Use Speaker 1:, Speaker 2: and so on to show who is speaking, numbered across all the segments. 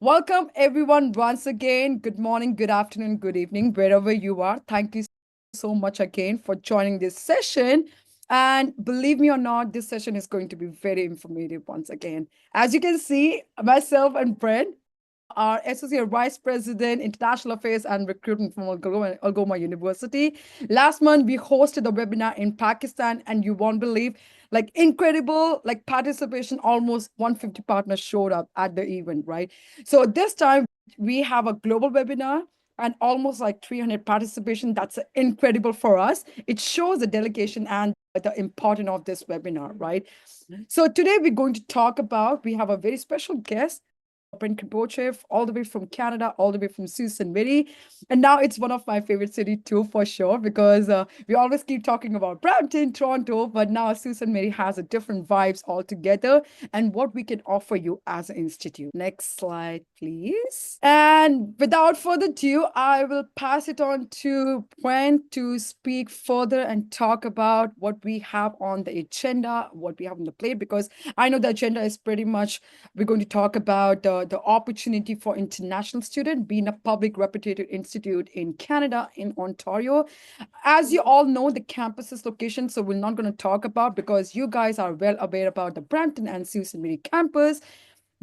Speaker 1: Welcome, everyone, once again. Good morning, good afternoon, good evening, wherever you are. Thank you so much again for joining this session. And believe me or not, this session is going to be very informative once again. As you can see, myself and Brent, our Associate Vice President, International Affairs and Recruitment from Algoma University. Last month, we hosted a webinar in Pakistan, and you won't believe, incredible, participation. Almost 150 partners showed up at the event, right? So this time, we have a global webinar and almost like 300 participation. That's incredible for us. It shows the delegation and the importance of this webinar, right? So today we're going to talk about, we have a very special guest, Brent Kapochev, all the way from Canada, all the way from Sault Ste. Marie. And now it's one of my favorite city too, for sure, because we always keep talking about Brampton, Toronto, but now Sault Ste. Marie has a different vibes altogether and what we can offer you as an institute. Next slide, please. And without further ado, I will pass it on to Brent to speak further and talk about what we have on the agenda, what we have on the plate, because I know the agenda is pretty much, we're going to talk about the opportunity for international student being a public reputed institute in Canada, in Ontario. As you all know, the campus's location, so we're not going to talk about because you guys are well aware about the Brampton and Sault Ste. Marie campus.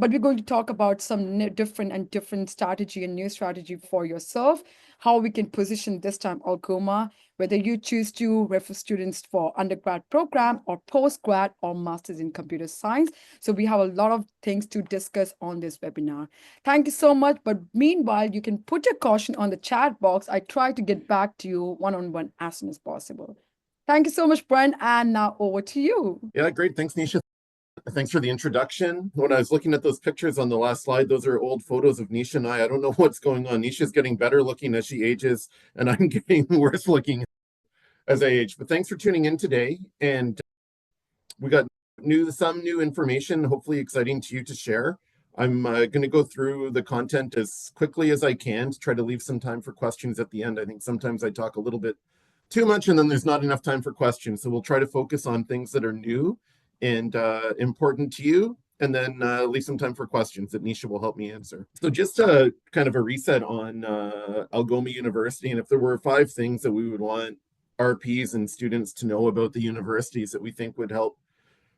Speaker 1: But we're going to talk about some different strategy and new strategy for yourself, how we can position this time Algoma, whether you choose to refer students for undergrad program or postgrad or masters in computer science. So we have a lot of things to discuss on this webinar. Thank you so much. But meanwhile, you can put your question on the chat box. I try to get back to you one-on-one as soon as possible. Thank you so much, Brian. And now over to you.
Speaker 2: Yeah, great. Thanks, Nisha. Thanks for the introduction. When I was looking at those pictures on the last slide, those are old photos of Nisha and I. I don't know what's going on. Nisha's getting better looking as she ages, and I'm getting worse looking as I age. But thanks for tuning in today. And we got some new information, hopefully exciting to you to share. I'm going to go through the content as quickly as I can to try to leave some time for questions at the end. I think sometimes I talk a little bit too much and then there's not enough time for questions. So we'll try to focus on things that are new and important to you, and then leave some time for questions that Nisha will help me answer. So just kind of a reset on Algoma University, and if there were 5 things that we would want RPs and students to know about the universities that we think would help,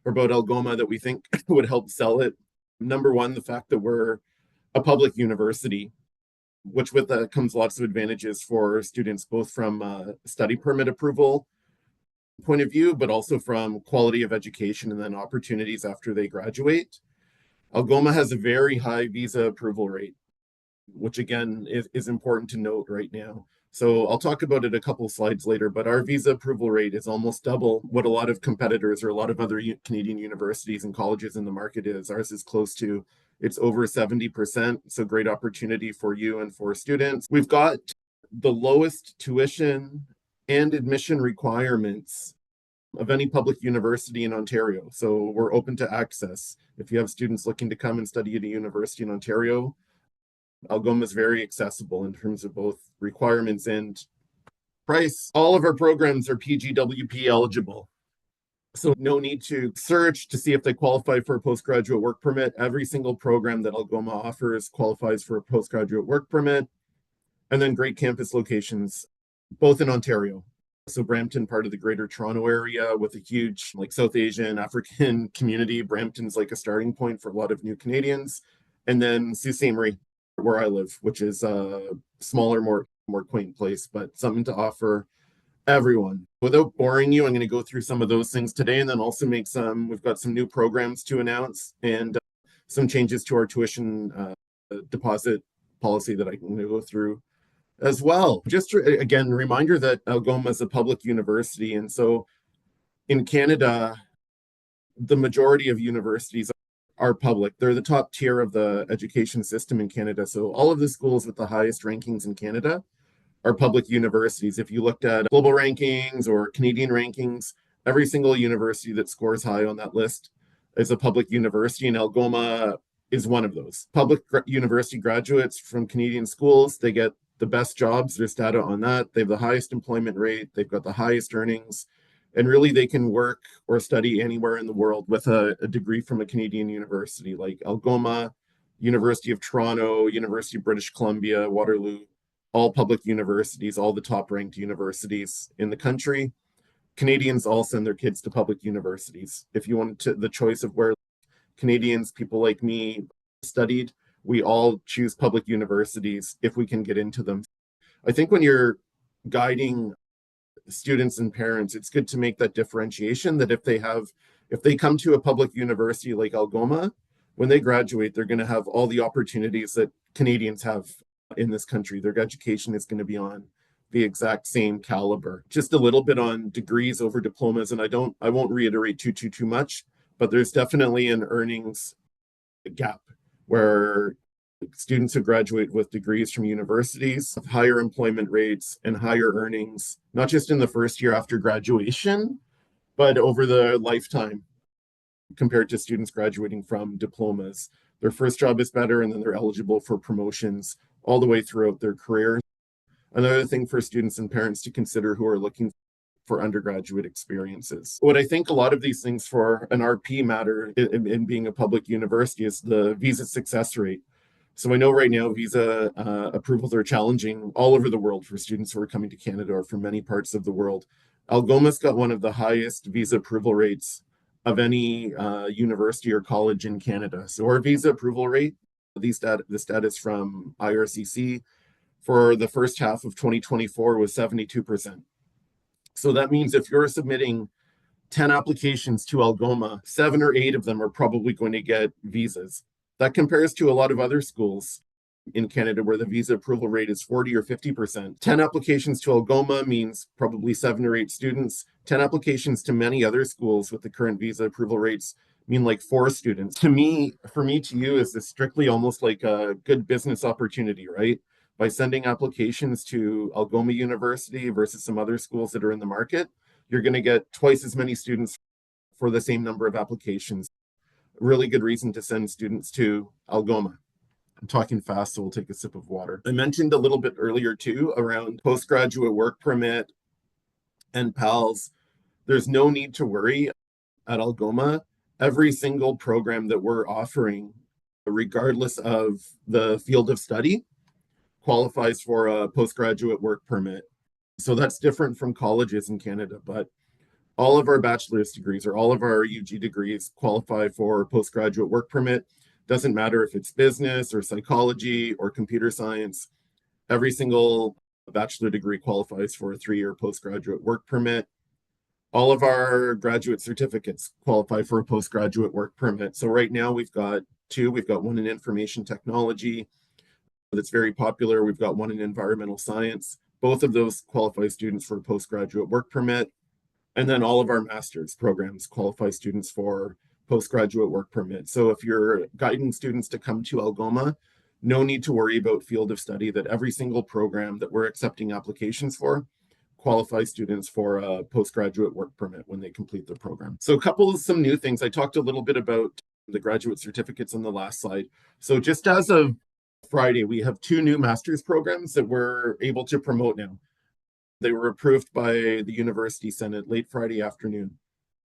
Speaker 2: or about Algoma that we think would help sell it. Number 1, the fact that we're a public university, which with that comes lots of advantages for students, both from study permit approval point of view, but also from quality of education and then opportunities after they graduate. Algoma has a very high visa approval rate, which again is important to note right now. So I'll talk about it a couple slides later, but our visa approval rate is almost double what a lot of competitors or a lot of other Canadian universities and colleges in the market is. Ours is close to, it's over 70%. So great opportunity for you and for students. We've got the lowest tuition and admission requirements of any public university in Ontario. So we're open to access. If you have students looking to come and study at a university in Ontario, Algoma is very accessible in terms of both requirements and price. All of our programs are PGWP eligible. So no need to search to see if they qualify for a postgraduate work permit. Every single program that Algoma offers qualifies for a postgraduate work permit. And then great campus locations, both in Ontario. So Brampton, part of the Greater Toronto area with a huge South Asian, African community. Brampton's like a starting point for a lot of new Canadians. And then Sault Ste. Marie, where I live, which is a smaller, more quaint place, but something to offer everyone. Without boring you, I'm going to go through some of those things today, and then also we've got some new programs to announce and some changes to our tuition deposit policy that I'm going to go through as well. Just again, reminder that Algoma is a public university, and so in Canada, the majority of universities are public. They're the top tier of the education system in Canada. So all of the schools with the highest rankings in Canada are public universities. If you looked at global rankings or Canadian rankings, every single university that scores high on that list is a public university, and Algoma is one of those. Public university graduates from Canadian schools, they get the best jobs. There's data on that. They have the highest employment rate. They've got the highest earnings. And really, they can work or study anywhere in the world with a degree from a Canadian university. Like Algoma University of Toronto, University of British Columbia, Waterloo, all public universities, all the top ranked universities in the country. Canadians all send their kids to public universities. If you want to, the choice of where Canadians, people like me, studied, we all choose public universities if we can get into them. I think when you're guiding students and parents, it's good to make that differentiation that if they come to a public university like Algoma, when they graduate, they're going to have all the opportunities that Canadians have in this country. Their education is going to be on the exact same caliber. Just a little bit on degrees over diplomas, and I won't reiterate too much, but there's definitely an earnings gap where students who graduate with degrees from universities have higher employment rates and higher earnings, not just in the first year after graduation, but over the lifetime compared to students graduating from diplomas. Their first job is better, and then they're eligible for promotions all the way throughout their career. Another thing for students and parents to consider who are looking for undergraduate experiences. What I think a lot of these things for an RP matter in being a public university is the visa success rate. So I know right now visa approvals are challenging all over the world for students who are coming to Canada or from many parts of the world. Algoma's got one of the highest visa approval rates of any university or college in Canada. So our visa approval rate, the status from IRCC for the first half of 2024 was 72%. So that means if you're submitting 10 applications to Algoma, 7 or 8 of them are probably going to get visas. That compares to a lot of other schools in Canada where the visa approval rate is 40 or 50%. 10 applications to Algoma means probably 7 or 8 students. 10 applications to many other schools with the current visa approval rates mean like 4 students. To me, to you, is this strictly almost like a good business opportunity, right? By sending applications to Algoma University versus some other schools that are in the market, you're going to get twice as many students for the same number of applications. Really good reason to send students to Algoma. I'm talking fast, so we'll take a sip of water. I mentioned a little bit earlier too around postgraduate work permit and PALS. There's no need to worry at Algoma. Every single program that we're offering, regardless of the field of study, qualifies for a postgraduate work permit. So that's different from colleges in Canada, but all of our bachelor's degrees or all of our UG degrees qualify for postgraduate work permit. Doesn't matter if it's business or psychology or computer science. Every single bachelor degree qualifies for a 3-year postgraduate work permit. All of our graduate certificates qualify for a postgraduate work permit. So right now we've got 2. We've got one in information technology that's very popular. We've got one in environmental science. Both of those qualify students for a postgraduate work permit. And then all of our master's programs qualify students for postgraduate work permit. So if you're guiding students to come to Algoma, no need to worry about field of study, that every single program that we're accepting applications for qualifies students for a postgraduate work permit when they complete the program. So some new things. I talked a little bit about the graduate certificates on the last slide. So just as of Friday, we have 2 new master's programs that we're able to promote now. They were approved by the University Senate late Friday afternoon.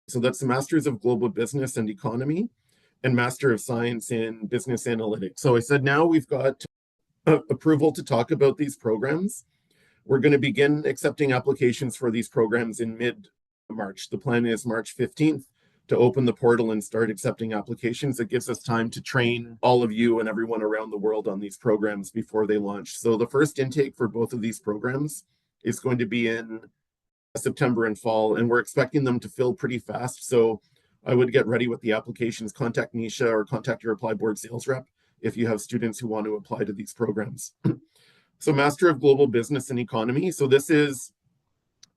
Speaker 2: So that's the Masters of Global Business and Economy and Master of Science in Business Analytics. So I said now we've got approval to talk about these programs. We're going to begin accepting applications for these programs in mid-March. The plan is March 15th to open the portal and start accepting applications. It gives us time to train all of you and everyone around the world on these programs before they launch. So the first intake for both of these programs is going to be in September and fall, and we're expecting them to fill pretty fast. So I would get ready with the applications. Contact Nisha or contact your ApplyBoard sales rep if you have students who want to apply to these programs. So Master of Global Business and Economy. So this is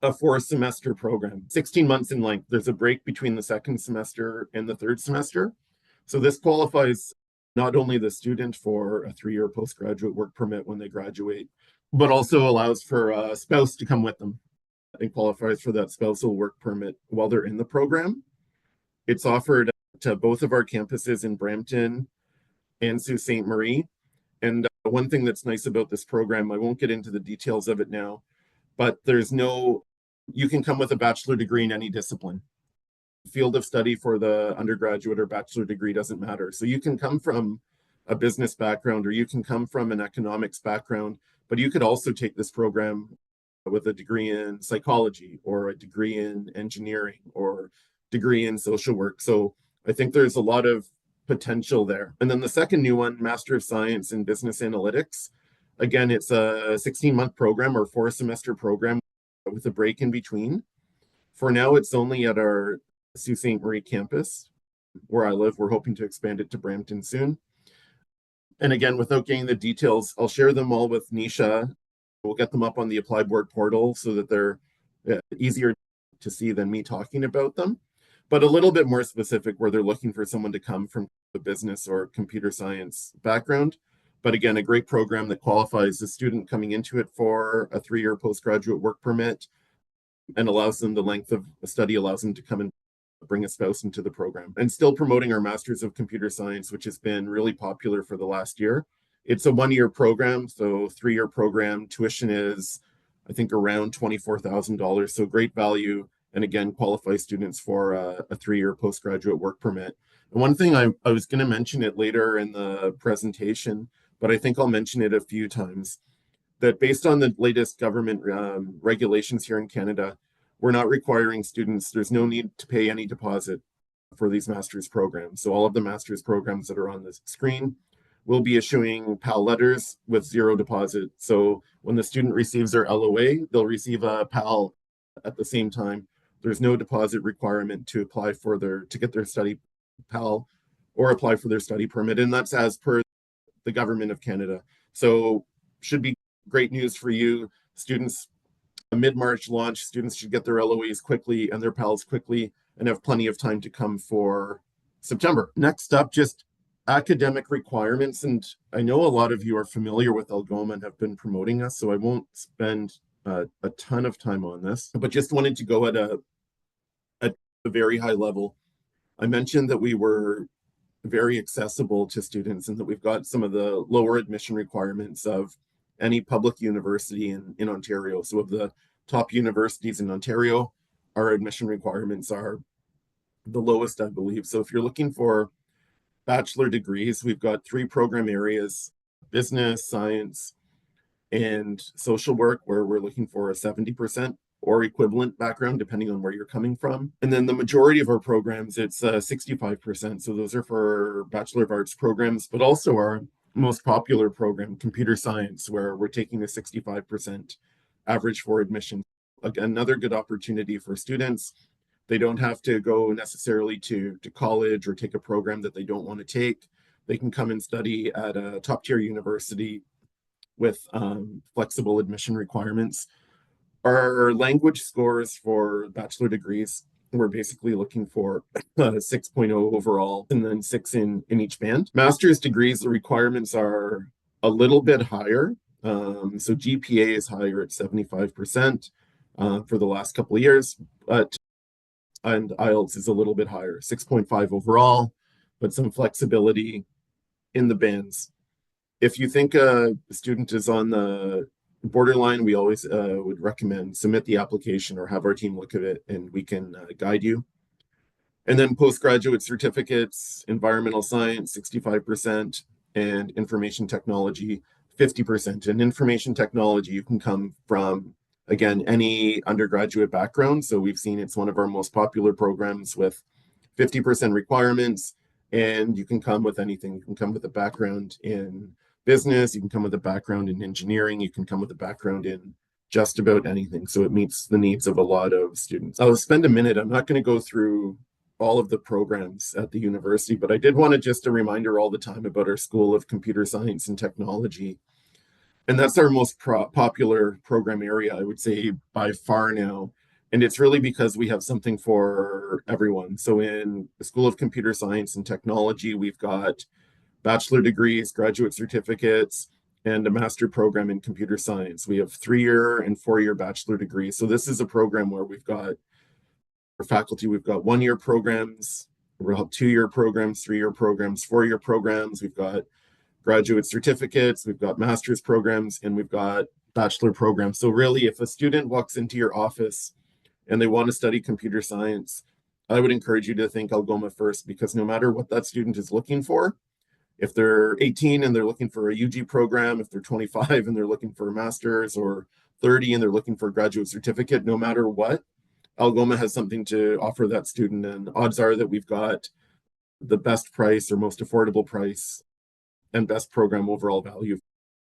Speaker 2: a 4-semester program, 16 months in length. There's a break between the second semester and the third semester. So this qualifies not only the student for a 3-year postgraduate work permit when they graduate, but also allows for a spouse to come with them and qualifies for that spousal work permit while they're in the program. It's offered to both of our campuses in Brampton and Sault Ste. Marie. And one thing that's nice about this program, I won't get into the details of it now, but you can come with a bachelor degree in any discipline. Field of study for the undergraduate or bachelor degree doesn't matter. So you can come from a business background, or you can come from an economics background, but you could also take this program with a degree in psychology or a degree in engineering or degree in social work. So I think there's a lot of potential there. And then the second new one, Master of Science in Business Analytics. Again, it's a 16-month program or 4-semester program with a break in between. For now, it's only at our Sault Ste. Marie campus where I live. We're hoping to expand it to Brampton soon. And again, without getting the details, I'll share them all with Nisha. We'll get them up on the ApplyBoard portal so that they're easier to see than me talking about them, but a little bit more specific where they're looking for someone to come from the business or computer science background. But again, a great program that qualifies the student coming into it for a 3-year postgraduate work permit and allows them the length of a study, allows them to come and bring a spouse into the program, and still promoting our Masters of Computer Science, which has been really popular for the last year. It's a 1-year program, so 3-year program. Tuition is, I think, around $24,000, so great value, and again, qualify students for a 3-year postgraduate work permit. And one thing I was going to mention it later in the presentation, but I think I'll mention it a few times, that based on the latest government regulations here in Canada, we're not requiring students, there's no need to pay any deposit for these master's programs. So all of the master's programs that are on the screen will be issuing PAL letters with 0 deposit. So when the student receives their LOA, they'll receive a PAL at the same time. There's no deposit requirement to apply for to get their study PAL or apply for their study permit. And that's as per the government of Canada. So should be great news for you. Students, a mid-March launch, students should get their LOAs quickly and their PALs quickly and have plenty of time to come for September. Next up, just academic requirements. And I know a lot of you are familiar with Algoma and have been promoting us, so I won't spend a ton of time on this, but just wanted to go at a very high level. I mentioned that we were very accessible to students and that we've got some of the lower admission requirements of any public university in Ontario. So of the top universities in Ontario, our admission requirements are the lowest, I believe. So if you're looking for bachelor degrees, we've got 3 program areas: business, science, and social work, where we're looking for a 70% or equivalent background, depending on where you're coming from. And then the majority of our programs, it's 65%. So those are for Bachelor of Arts programs, but also our most popular program, computer science, where we're taking a 65% average for admission. Again, another good opportunity for students. They don't have to go necessarily to college or take a program that they don't want to take. They can come and study at a top tier university with flexible admission requirements. Our language scores for bachelor degrees, we're basically looking for 6.0 overall and then 6 in each band. Master's degrees, the requirements are a little bit higher. So GPA is higher at 75% for the last couple of years, and IELTS is a little bit higher, 6.5 overall, but some flexibility in the bands. If you think a student is on the borderline, we always would recommend submit the application or have our team look at it and we can guide you. And then postgraduate certificates, environmental science, 65%, and information technology, 50%. And information technology, you can come from, again, any undergraduate background. So we've seen it's one of our most popular programs with 50% requirements, and you can come with anything. You can come with a background in business, you can come with a background in engineering, you can come with a background in just about anything. So it meets the needs of a lot of students. I'll spend a minute. I'm not going to go through all of the programs at the university, but I did want to just a reminder all the time about our School of Computer Science and Technology. And that's our most popular program area, I would say, by far now. And it's really because we have something for everyone. So in the School of Computer Science and Technology, we've got bachelor degrees, graduate certificates, and a master program in computer science. We have 3-year and 4-year bachelor degrees. So this is a program where we've got, for faculty, we've got 1-year programs, we'll have 2-year programs, 3-year programs, 4-year programs. We've got graduate certificates, we've got master's programs, and we've got bachelor programs. So really, if a student walks into your office and they want to study computer science, I would encourage you to think Algoma first, because no matter what that student is looking for, If they're 18 and they're looking for a UG program, if they're 25 and they're looking for a master's, or 30 and they're looking for a graduate certificate, no matter what, Algoma has something to offer that student. And odds are that we've got the best price or most affordable price and best program overall value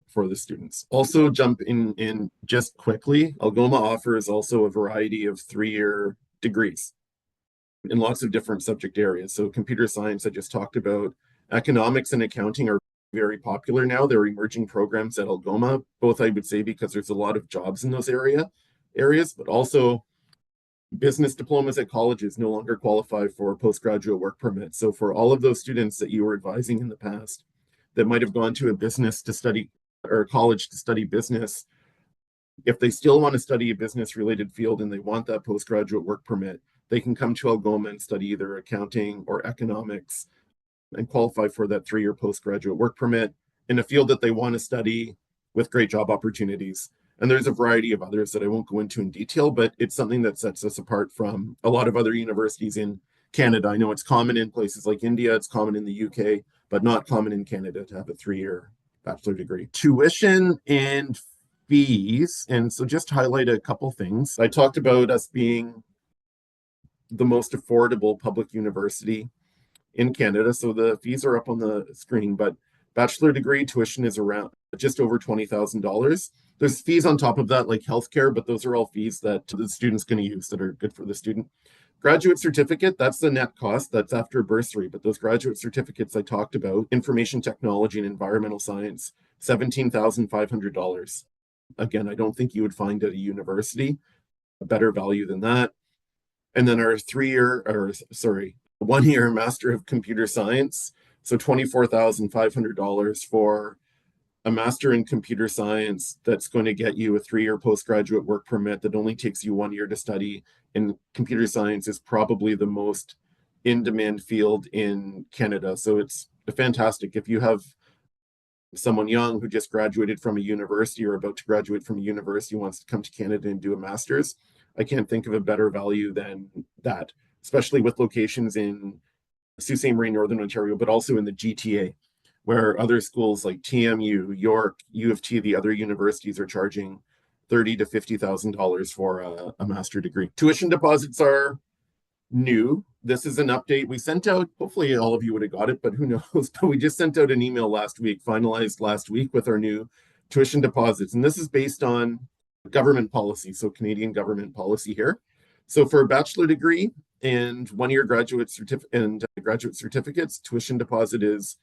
Speaker 2: for the students. Also, jump in just quickly, Algoma offers also a variety of 3-year degrees in lots of different subject areas. So computer science, I just talked about. Economics and accounting are very popular now. They're emerging programs at Algoma, both I would say because there's a lot of jobs in those areas, but also business diplomas at colleges no longer qualify for postgraduate work permits. So for all of those students that you were advising in the past that might have gone to a business to study or a college to study business, if they still want to study a business related field and they want that postgraduate work permit, they can come to Algoma and study either accounting or economics and qualify for that 3-year postgraduate work permit in a field that they want to study with great job opportunities. And there's a variety of others that I won't go into in detail, but it's something that sets us apart from a lot of other universities in Canada. I know it's common in places like India, it's common in the UK, but not common in Canada to have a 3-year bachelor degree. Tuition and fees. And so just to highlight a couple things. I talked about us being the most affordable public university in Canada. So the fees are up on the screen, but bachelor degree tuition is around just over $20,000. There's fees on top of that, like healthcare, but those are all fees that the student's going to use that are good for the student. Graduate certificate, that's the net cost. That's after bursary. But those graduate certificates I talked about, information technology and environmental science, $17,500. Again, I don't think you would find at a university a better value than that. And then our 1-year Master of Computer Science, so $24,500 for a Master in Computer Science that's going to get you a 3-year postgraduate work permit that only takes you 1 year to study. And computer science is probably the most in-demand field in Canada. So it's fantastic. If you have someone young who just graduated from a university or about to graduate from a university wants to come to Canada and do a master's, I can't think of a better value than that, especially with locations in Sault Ste. Marie, Northern Ontario, but also in the GTA, where other schools like TMU, York, U of T, the other universities are charging $30,000 to $50,000 for a master degree. Tuition deposits are new. This is an update we sent out. Hopefully all of you would have got it, but who knows? But we just sent out an email last week, finalized last week with our new tuition deposits. And this is based on government policy, so Canadian government policy here. So for a bachelor degree and 1-year graduate certificates, tuition deposit is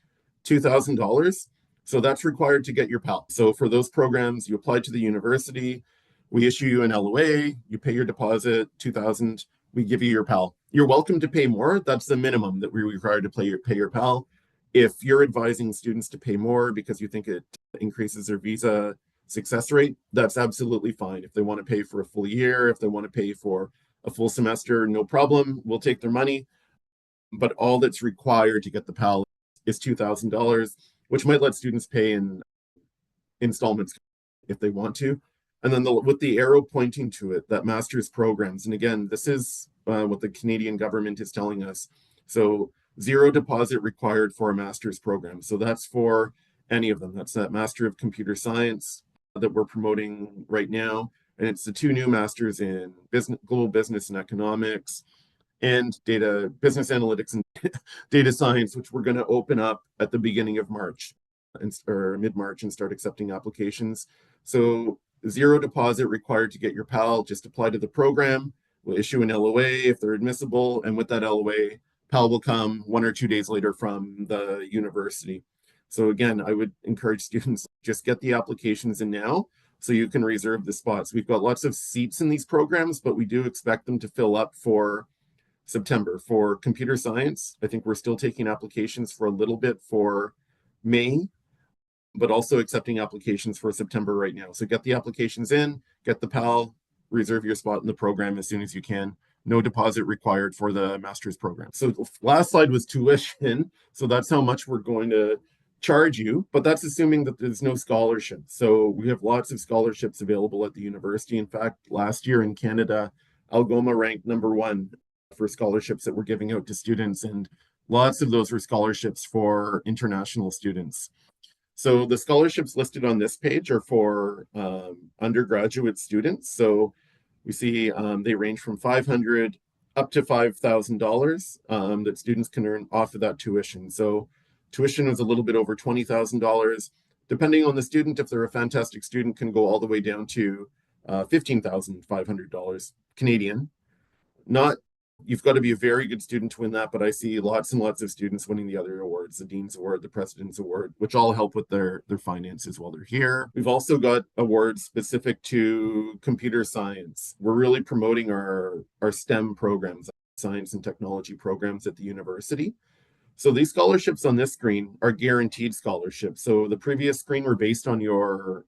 Speaker 2: $2,000. So that's required to get your PAL. So for those programs, you apply to the university, we issue you an LOA, you pay your deposit, $2,000, we give you your PAL. You're welcome to pay more. That's the minimum that we require to pay your PAL. If you're advising students to pay more because you think it increases their visa success rate, that's absolutely fine. If they want to pay for a full year, if they want to pay for a full semester, no problem. We'll take their money. But all that's required to get the PAL is $2,000, which might let students pay in installments if they want to. And then with the arrow pointing to it, that master's programs. And again, this is what the Canadian government is telling us. So 0 deposit required for a master's program. So that's for any of them. That's that Master of Computer Science that we're promoting right now. And it's the 2 new masters in global business and economics and business analytics and data science, which we're going to open up at the beginning of March or mid-March and start accepting applications. So 0 deposit required to get your PAL, just apply to the program. We'll issue an LOA if they're admissible. And with that LOA, PAL will come 1 or 2 days later from the university. So again, I would encourage students, just get the applications in now so you can reserve the spots. We've got lots of seats in these programs, but we do expect them to fill up for September. For computer science, I think we're still taking applications for a little bit for May, but also accepting applications for September right now. So get the applications in, get the PAL, reserve your spot in the program as soon as you can. No deposit required for the master's program. So the last slide was tuition. So that's how much we're going to charge you, but that's assuming that there's no scholarship. So we have lots of scholarships available at the university. In fact, last year in Canada, Algoma ranked #1 for scholarships that we're giving out to students. And Lots of those were scholarships for international students. So the scholarships listed on this page are for undergraduate students. So we see they range from 500 up to $5,000 that students can earn off of that tuition. So tuition is a little bit over $20,000. Depending on the student, if they're a fantastic student, can go all the way down to $15,500 Canadian. Not You've got to be a very good student to win that, but I see lots and lots of students winning the other awards, the Dean's Award, the President's Award, which all help with their finances while they're here. We've also got awards specific to computer science. We're really promoting our STEM programs, science and technology programs at the university. So these scholarships on this screen are guaranteed scholarships. So the previous screen were based on your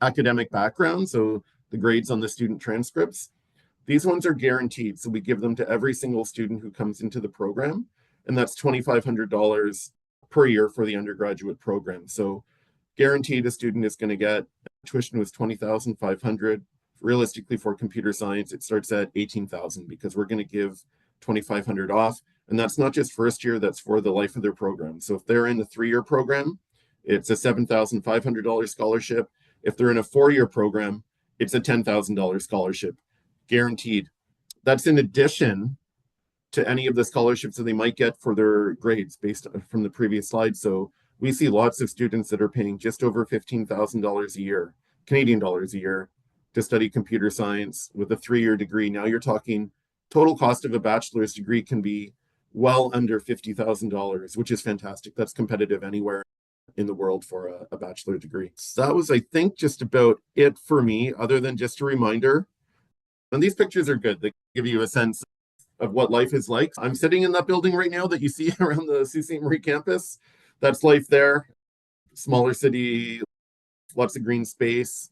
Speaker 2: academic background, so the grades on the student transcripts. These ones are guaranteed, so we give them to every single student who comes into the program, and that's $2,500 per year for the undergraduate program. So guaranteed a student is going to get, tuition was $20,500. Realistically, for computer science, it starts at $18,000 because we're going to give $2,500 off. And that's not just first year, that's for the life of their program. So if they're in a 3-year program, it's a $7,500 scholarship. If they're in a 4-year program, it's a $10,000 scholarship. Guaranteed. That's in addition to any of the scholarships that they might get for their grades based from the previous slide. So we see lots of students that are paying just over $15,000 a year, Canadian dollars a year, to study computer science with a 3-year degree. Now you're talking total cost of a bachelor's degree can be well under $50,000, which is fantastic. That's competitive anywhere in the world for a bachelor degree. So that was, I think, just about it for me, other than just a reminder. And these pictures are good. They give you a sense of what life is like. I'm sitting in that building right now that you see around the Sault Ste. Marie campus. That's life there. Smaller city, lots of green space,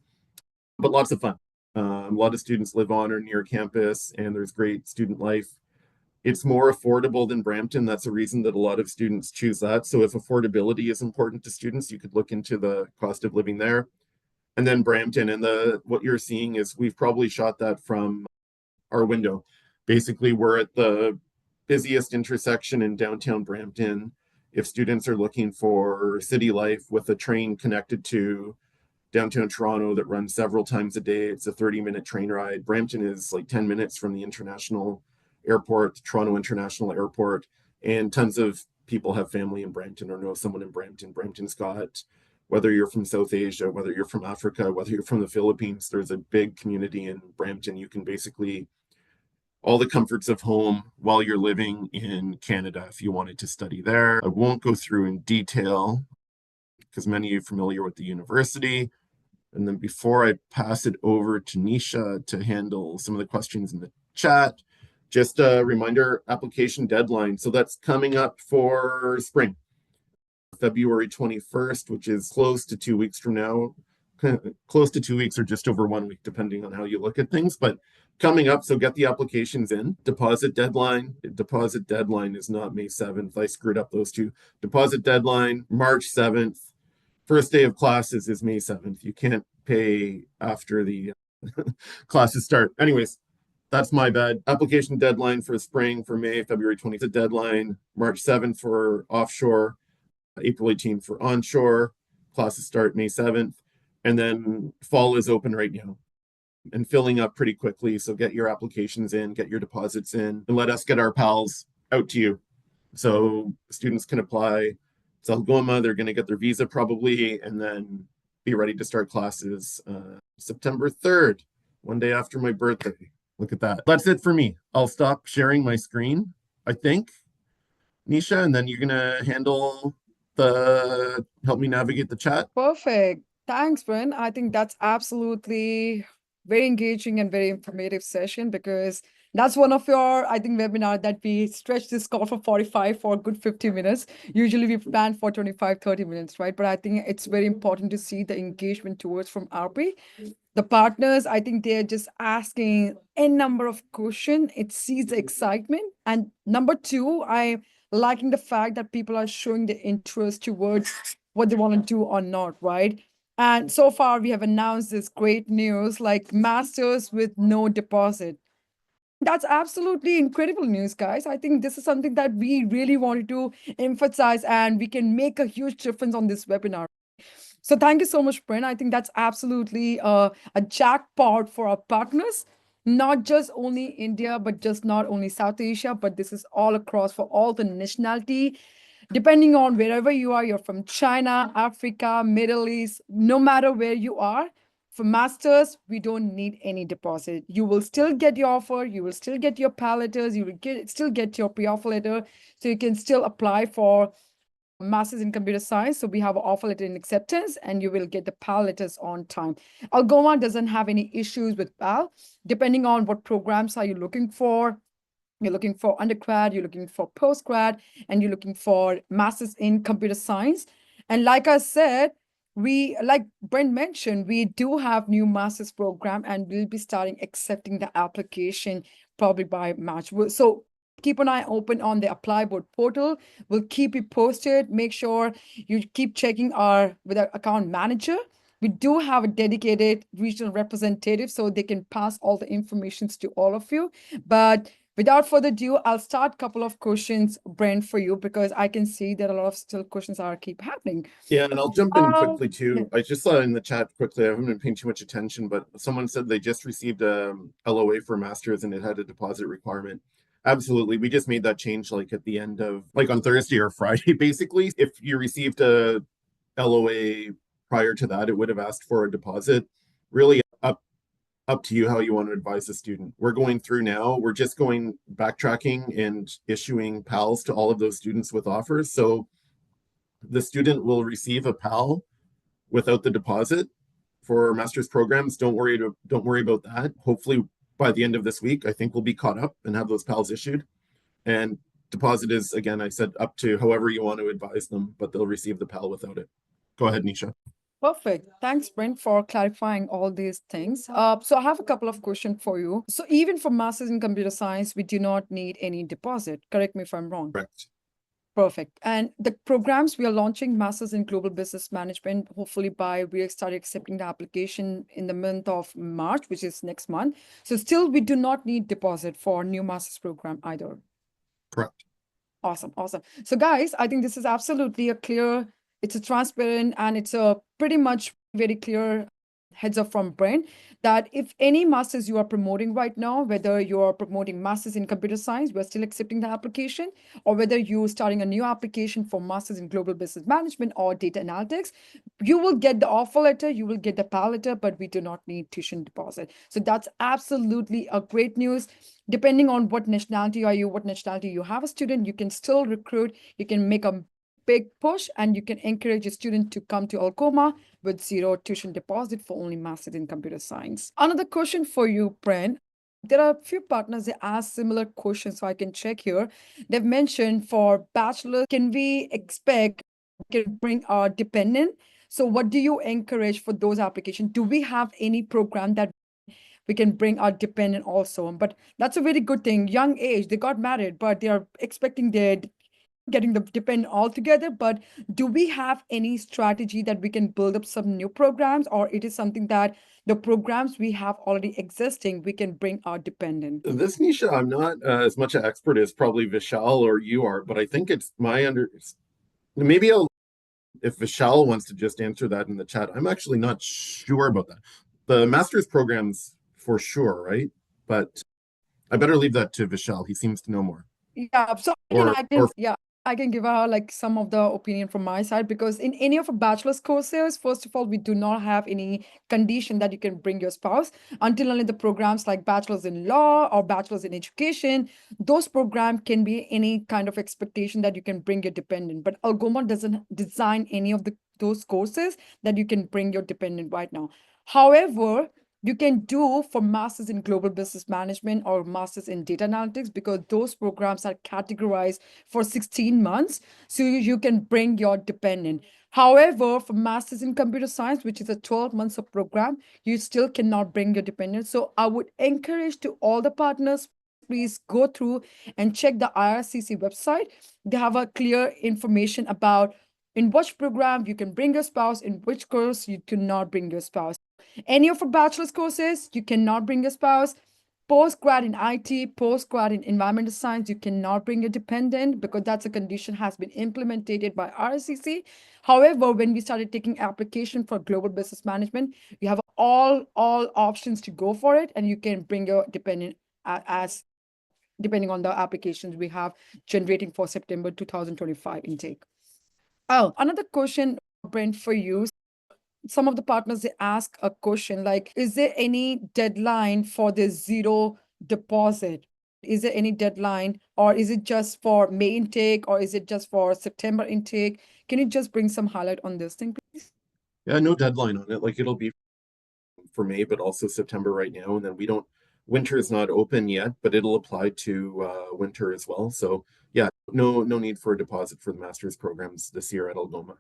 Speaker 2: but lots of fun. A lot of students live on or near campus, and there's great student life. It's more affordable than Brampton. That's a reason that a lot of students choose that. So if affordability is important to students, you could look into the cost of living there. And then Brampton, and what you're seeing is we've probably shot that from our window. Basically, we're at the busiest intersection in downtown Brampton. If students are looking for city life with a train connected to downtown Toronto that runs several times a day, it's a 30-minute train ride. Brampton is like 10 minutes from the international airport, Toronto International Airport, and tons of people have family in Brampton or know someone in Brampton. Brampton's got, whether you're from South Asia, whether you're from Africa, whether you're from the Philippines, there's a big community in Brampton. You can basically, all the comforts of home while you're living in Canada if you wanted to study there. I won't go through in detail because many of you are familiar with the university. And then before I pass it over to Nisha to handle some of the questions in the chat, just a reminder, application deadline. So that's coming up for spring. February 21st, which is close to 2 weeks from now, close to 2 weeks or just over 1 week, depending on how you look at things, but coming up. So get the applications in. Deposit deadline is not May 7th. I screwed up those two. Deposit deadline, March 7th. First day of classes is May 7th. You can't pay after the classes start. Anyways, that's my bad. Application deadline for spring for May, February 20th. The deadline, March 7th for offshore, April 18th for onshore. Classes start May 7th. And then fall is open right now and filling up pretty quickly. So get your applications in, get your deposits in, and let us get our pals out to you. So students can apply. It's Algoma. They're going to get their visa probably, and then be ready to start classes September 3rd, one day after my birthday. Look at that. That's it for me. I'll stop sharing my screen, I think, Nisha, and then you're going to help me navigate the chat.
Speaker 1: Perfect. Thanks, Bryn. I think that's absolutely very engaging and very informative session, because that's one of your, I think, webinar that we stretch this call for 45 for a good 50 minutes. Usually we plan for 25, 30 minutes, right? But I think it's very important to see the engagement towards from RP. The partners, I think they're just asking a number of questions. It sees the excitement. And number two, I liking the fact that people are showing the interest towards what they want to do or not, right? And so far, we have announced this great news like masters with no deposit. That's absolutely incredible news, guys. I think this is something that we really wanted to emphasize, and we can make a huge difference on this webinar. So thank you so much, Brent. I think that's absolutely a jackpot for our partners, not just only India, but just not only South Asia, but this is all across for all the nationality. Depending on wherever you are, you're from China, Africa, Middle East, no matter where you are, for masters, we don't need any deposit. You will still get your offer, you will still get your PAL letters, you will still get your pre-offer letter, so you can still apply for Masters in Computer Science. So we have an offer letter in acceptance, and you will get the PAL letters on time. Algoma doesn't have any issues with PAL. Depending on what programs are you looking for, you're looking for undergrad, you're looking for postgrad, and you're looking for masters in computer science. And like I said, like Brent mentioned, we do have new master's program, and we'll be starting accepting the application probably by March. So keep an eye open on the ApplyBoard portal. We'll keep you posted. Make sure you keep checking with our account manager. We do have a dedicated regional representative, so they can pass all the informations to all of you. But without further ado, I'll start a couple of questions, Brent, for you, because I can see that a lot of still questions are keep happening.
Speaker 2: Yeah, and I'll jump in quickly
Speaker 1: Yeah.
Speaker 2: too. I just saw in the chat quickly, I haven't been paying too much attention, but someone said they just received a LOA for masters and it had a deposit requirement. Absolutely. We just made that change like at the end of like on Thursday or Friday, basically. If you received a LOA prior to that, it would have asked for a deposit. Really up to you how you want to advise the student. We're going through now. We're just going backtracking and issuing PALs to all of those students with offers. So the student will receive a PAL without the deposit for master's programs. Don't worry about that. Hopefully by the end of this week, I think we'll be caught up and have those PALs issued. And deposit is, again, I said up to however you want to advise them, but they'll receive the PAL without it. Go ahead, Nisha.
Speaker 1: Perfect. Thanks, Brent, for clarifying all these things. So I have a couple of questions for you. So even for masters in computer science, we do not need any deposit. Correct me if I'm wrong.
Speaker 2: Correct.
Speaker 1: Perfect. And the programs we are launching, Masters in Global Business Management, hopefully we started accepting the application in the month of March, which is next month. So still, we do not need deposit for new Masters program either.
Speaker 2: Correct.
Speaker 1: Awesome. Awesome. So guys, I think this is absolutely it's a transparent, and it's a pretty much very clear heads up from Brent that if any masters you are promoting right now, whether you are promoting masters in computer science, we're still accepting the application, or whether you're starting a new application for masters in global business management or data analytics, you will get the offer letter, you will get the PAL letter, but we do not need tuition deposit. So that's absolutely a great news. Depending on what nationality you have a student, you can still recruit, you can make a big push, and you can encourage a student to come to Algoma with zero tuition deposit for only masters in computer science. Another question for you, Brent. There are a few partners that ask similar questions, so I can check here. They've mentioned for bachelor, can we expect we can bring our dependent? So what do you encourage for those applications? Do we have any program that we can bring our dependent also? But that's a very good thing. Young age, they got married, but they are expecting their getting the dependent all together. But do we have any strategy that we can build up some new programs, or it is something that the programs we have already existing, we can bring our dependent?
Speaker 2: This Nisha, I'm not as much an expert as probably Vishal or you are, but I think it's maybe if Vishal wants to just answer that in the chat. I'm actually not sure about that. The master's programs for sure, right? But I better leave that to Vishal. He seems to know more.
Speaker 1: Yeah, so I can give out like some of the opinion from my side, because in any of a bachelor's courses, first of all, we do not have any condition that you can bring your spouse until only the programs like bachelor's in law or bachelor's in education. Those programs can be any kind of expectation that you can bring your dependent, but Algoma doesn't design any of those courses that you can bring your dependent right now. However, you can do for masters in global business management or masters in data analytics, because those programs are categorized for 16 months, so you can bring your dependent. However, for masters in computer science, which is a 12 months of program, you still cannot bring your dependent. So I would encourage to all the partners, please go through and check the IRCC website. They have a clear information about in which program you can bring your spouse, in which course you cannot bring your spouse. Any of our bachelor's courses, you cannot bring a spouse. Post-grad in IT, post-grad in environmental science, you cannot bring a dependent because that's a condition has been implemented by RSCC. However, when we started taking application for global business management, you have all options to go for it, and you can bring your dependent as depending on the applications we have generating for September 2025 intake. Oh, another question, Brent, for you. Some of the partners they ask a question like, is there any deadline for the zero deposit? Is there any deadline, or is it just for May intake, or is it just for September intake? Can you just bring some highlight on this thing, please?
Speaker 2: Yeah, no deadline on it. Like it'll be for May, but also September right now. And then we don't, winter is not open yet, but it'll apply to winter as well. So yeah, no need for a deposit for the master's programs this year at Algoma.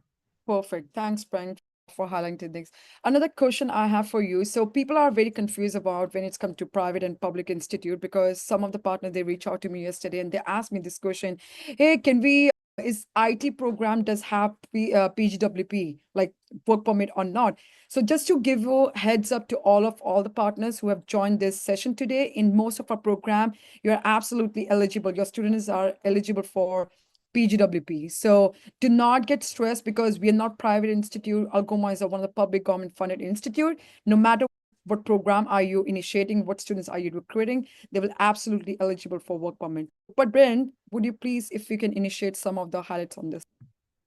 Speaker 1: Perfect. Thanks, Brent, for highlighting things. Another question I have for you. So people are very confused about when it's come to private and public institute, because some of the partners they reached out to me yesterday and they asked me this question. Hey, can we is IT program does have PGWP like work permit or not? So just to give you heads up to all the partners who have joined this session today, in most of our program, you're absolutely eligible. Your students are eligible for PGWP. So do not get stressed because we are not private institute. Algoma is one of the public government funded institute. No matter what program are you initiating, what students are you recruiting, they will absolutely eligible for work permit. But Brent, would you please, if you can initiate some of the highlights on this?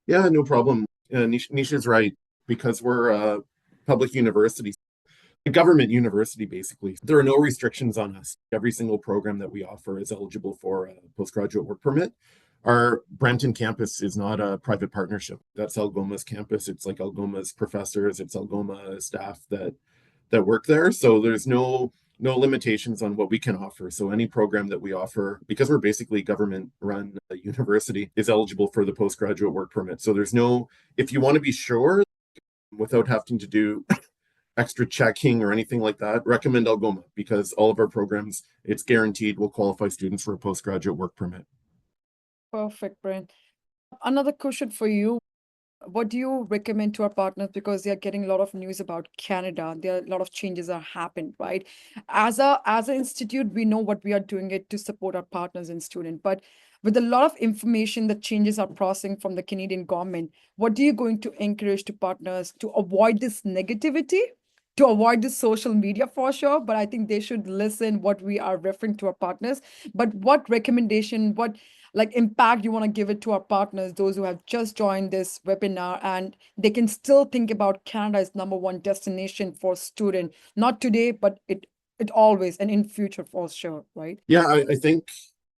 Speaker 2: Yeah, no problem. Nisha's right, because we're a public university, a government university, basically. There are no restrictions on us. Every single program that we offer is eligible for a postgraduate work permit. Our Brampton campus is not a private partnership. That's Algoma's campus. It's like Algoma's professors, it's Algoma staff that work there. So there's no limitations on what we can offer. So any program that we offer, because we're basically government run university, is eligible for the postgraduate work permit. So there's no, if you want to be sure without having to do extra checking or anything like that, recommend Algoma, because all of our programs, it's guaranteed will qualify students for a postgraduate work permit.
Speaker 1: Perfect, Brent. Another question for you. What do you recommend to our partners, because they are getting a lot of news about Canada? There are a lot of changes are happened, right? As an institute, we know what we are doing it to support our partners and students, but with a lot of information, the changes are processing from the Canadian government. What are you going to encourage to partners to avoid this negativity, to avoid this social media for sure? But I think they should listen what we are referring to our partners. But what recommendation, what like impact you want to give it to our partners, those who have just joined this webinar, and they can still think about Canada as number one destination for student, not today, but it always and in future for sure, right?
Speaker 2: Yeah, I think,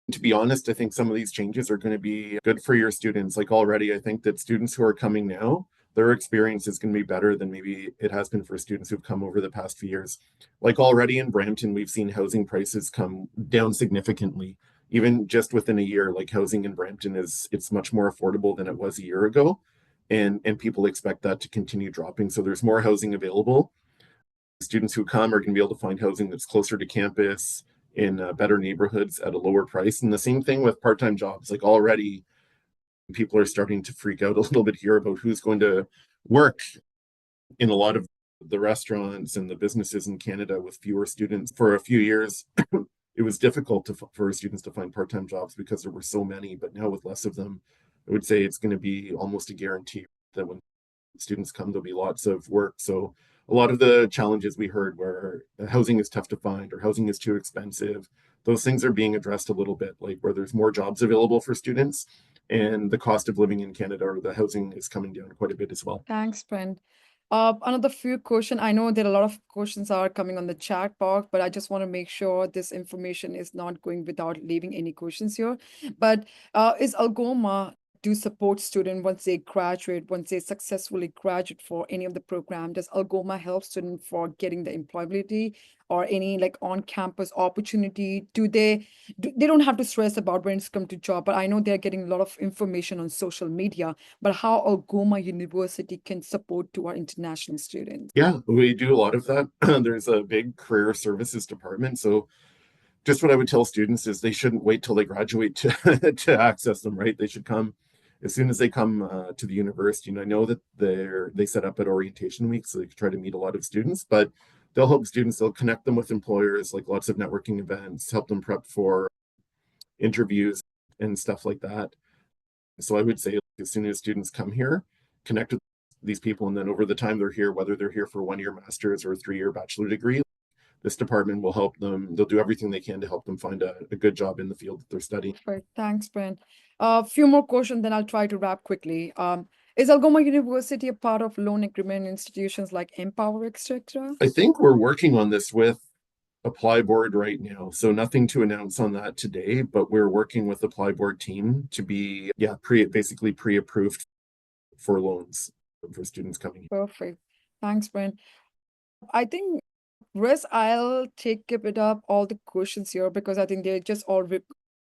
Speaker 2: to be honest, I think some of these changes are going to be good for your students. Like already, I think that students who are coming now, their experience is going to be better than maybe it has been for students who've come over the past few years. Like already in Brampton, we've seen housing prices come down significantly. Even just within a year, like housing in Brampton it's much more affordable than it was a year ago. And people expect that to continue dropping. So there's more housing available. Students who come are going to be able to find housing that's closer to campus in better neighborhoods at a lower price. And the same thing with part-time jobs. Like already people are starting to freak out a little bit here about who's going to work in a lot of the restaurants and the businesses in Canada with fewer students. For a few years, it was difficult for students to find part-time jobs because there were so many, but now with less of them, I would say it's going to be almost a guarantee that when students come, there'll be lots of work. So a lot of the challenges we heard where housing is tough to find or housing is too expensive, those things are being addressed a little bit, like where there's more jobs available for students and the cost of living in Canada or the housing is coming down quite a bit as well.
Speaker 1: Thanks, Brent. Another few question. I know that a lot of questions are coming on the chat box, but I just want to make sure this information is not going without leaving any questions here. But is Algoma do support student once they graduate, once they successfully graduate for any of the program? Does Algoma help student for getting the employability or any like on-campus opportunity? They don't have to stress about when it's come to job, but I know they're getting a lot of information on social media, but how Algoma University can support to our international students?
Speaker 2: Yeah, we do a lot of that. There's a big career services department. So just what I would tell students is they shouldn't wait till they graduate to to access them, right? They should come as soon as they come to the university. And I know that they set up at orientation week, so they can try to meet a lot of students, but they'll help students, they'll connect them with employers, like lots of networking events, help them prep for interviews and stuff like that. So I would say, like, as soon as students come here, connect with these people, and then over the time they're here, whether they're here for 1-year master's or a 3-year bachelor degree, this department will help them. They'll do everything they can to help them find a good job in the field that they're studying.
Speaker 1: Right. Thanks, Ben. A few more questions, then I'll try to wrap quickly. Is Algoma University a part of loan agreement institutions like Empower, etc.?
Speaker 2: I think we're working on this with ApplyBoard right now. So nothing to announce on that today, but we're working with the ApplyBoard team to be, basically pre-approved for loans for students coming.
Speaker 1: Perfect. Thanks, Ben. I think, Riz, I'll take it up all the questions here because I think they're just all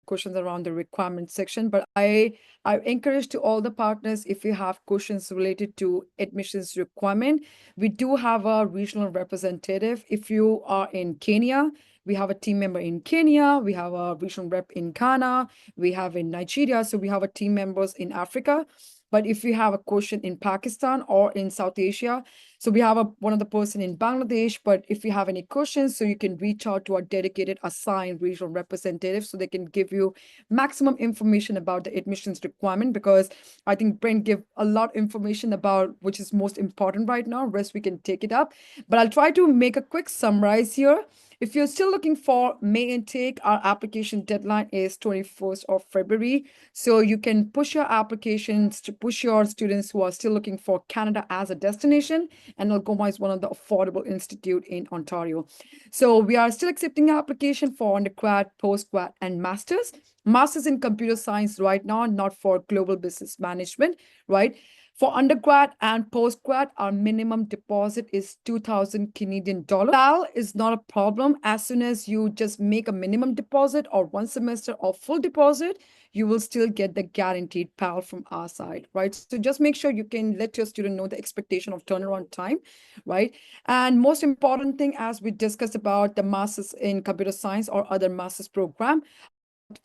Speaker 1: questions around the requirement section. But I encourage to all the partners, if you have questions related to admissions requirement, we do have a regional representative. If you are in Kenya, we have a team member in Kenya, we have a regional rep in Ghana, we have in Nigeria, so we have a team members in Africa. But if you have a question in Pakistan or in South Asia, so we have one of the person in Bangladesh, but if you have any questions, so you can reach out to our dedicated assigned regional representative so they can give you maximum information about the admissions requirement, because I think Brent give a lot of information about which is most important right now. Rest we can take it up, but I'll try to make a quick summarize here. If you're still looking for May intake, our application deadline is 21st of February. So you can push your applications to push your students who are still looking for Canada as a destination. And Algoma is one of the affordable institute in Ontario. So we are still accepting application for undergrad, postgrad, and masters. Masters in computer science right now, not for global business management, right? For undergrad and postgrad, our minimum deposit is 2,000 Canadian dollars. PAL is not a problem. As soon as you just make a minimum deposit or one semester or full deposit, you will still get the guaranteed PAL from our side, right? So just make sure you can let your student know the expectation of turnaround time, right? And most important thing, as we discussed about the masters in computer science or other masters program,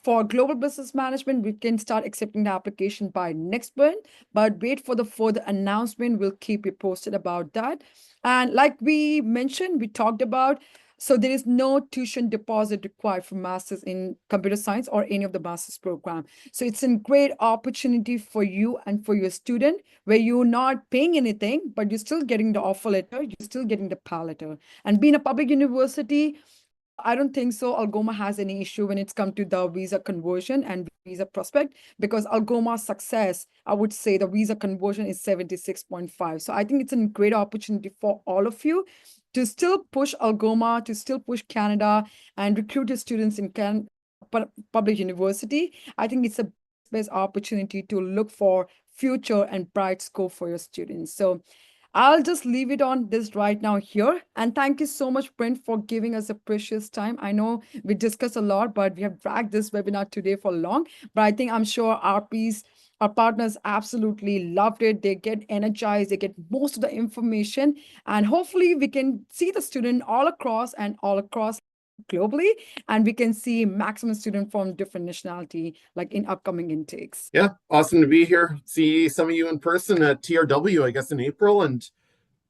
Speaker 1: for global business management, we can start accepting the application by next month, but wait for the further announcement. We'll keep you posted about that. And like we mentioned, we talked about, so there is no tuition deposit required for masters in computer science or any of the masters program. So it's a great opportunity for you and for your student where you're not paying anything, but you're still getting the offer letter, you're still getting the PAL letter. And being a public university, I don't think so. Algoma has any issue when it's come to the visa conversion and visa prospect, because Algoma's success, I would say the visa conversion is 76.5. So I think it's a great opportunity for all of you to still push Algoma, to still push Canada and recruit your students in public university. I think it's a best opportunity to look for future and bright scope for your students. So I'll just leave it on this right now here. And thank you so much, Brent, for giving us a precious time. I know we discussed a lot, but we have dragged this webinar today for long. But I think I'm sure our partners absolutely loved it. They get energized, they get most of the information. And hopefully we can see the student all across globally, and we can see maximum student from different nationality like in upcoming intakes.
Speaker 2: Yeah, awesome to be here. See some of you in person at TRW, I guess, in April. And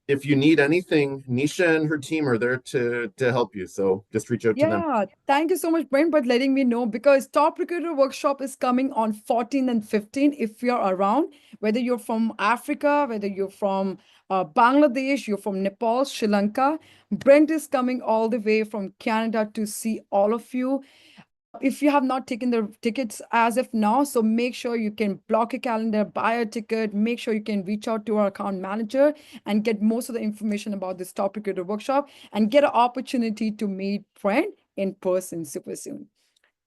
Speaker 2: if you need anything, Nisha and her team are there to help you. So just reach out to them.
Speaker 1: Yeah, thank you so much, Brent, for letting me know, because Top Recruiter Workshop is coming on 14 and 15 if you're around, whether you're from Africa, whether you're from Bangladesh, you're from Nepal, Sri Lanka. Brent is coming all the way from Canada to see all of you. If you have not taken the tickets as of now, so make sure you can block your calendar, buy a ticket, make sure you can reach out to our account manager and get most of the information about this Top Recruiter Workshop and get an opportunity to meet friend in person super soon.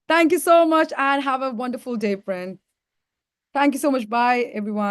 Speaker 1: Thank you so much and have a wonderful day, friend. Thank you so much. Bye, everyone.